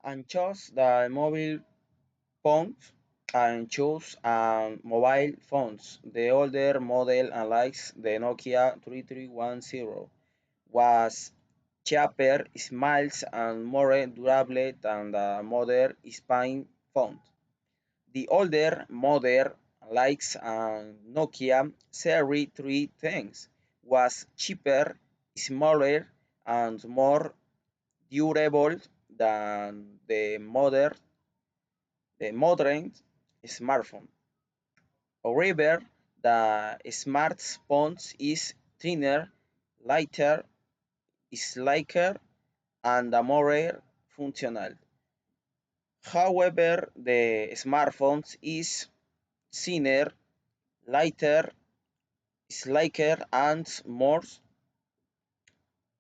and chose the mobile phones and chose mobile phones. The older model, unlike the Nokia 3310, was cheaper, smiles, and more durable than the modern spine phone. The older model, like Nokia Series 3010, was cheaper, smaller, and more durable than the modern smartphone. However, the smartphone is thinner, lighter, slicker, and more functional. However, the smartphone is thinner, lighter, slicker, and more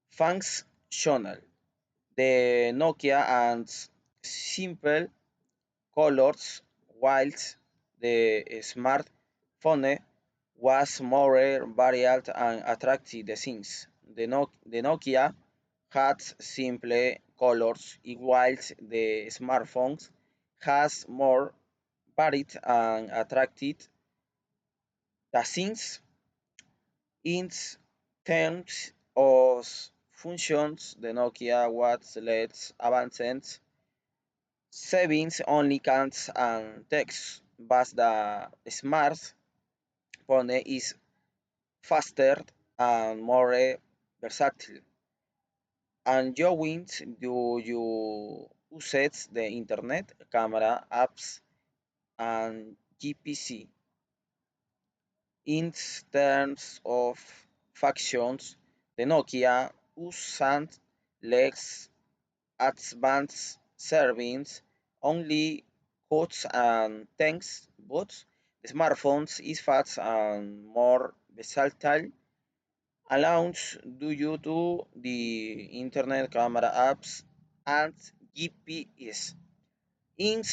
functional. The Nokia and simple colors, whilst the smartphone was more varied and attractive designs. The Nokia had simple colors, whilst the smartphones has more varied and attractive designs. In terms of functions, the Nokia was less advanced, savings only counts and text, but the smartphone is faster and more versatile. And you wins do you use the internet, camera, apps, and GPC. In terms of functions, the Nokia used less advanced servings, only codes and text, but the smartphones is fast and more versatile, allows do you do the internet camera apps and GPS. In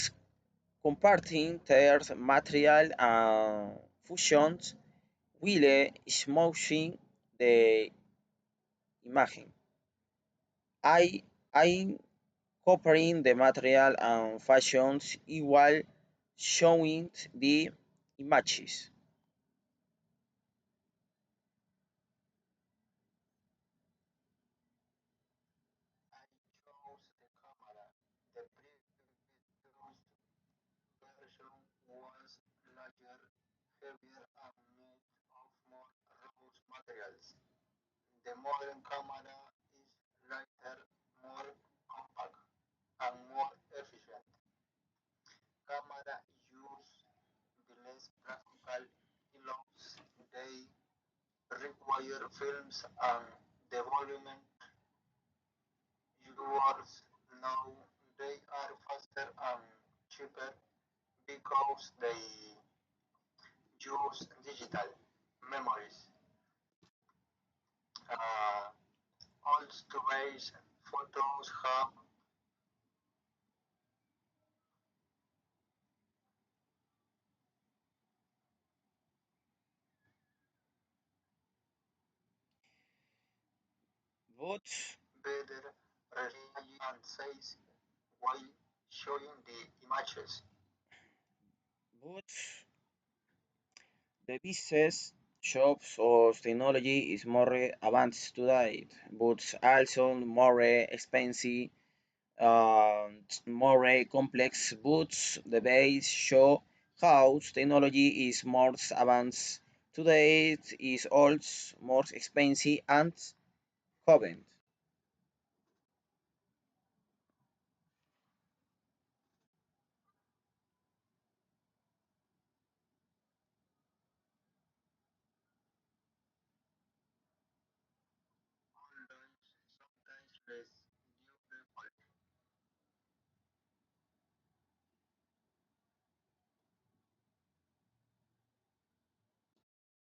comparting their material and functions while smoothing the image. I comparing the material and fashions while showing the images. But but the business shops of technology is more advanced today, but also more expensive and more complex. But the base show how technology is more advanced today is also more expensive and common.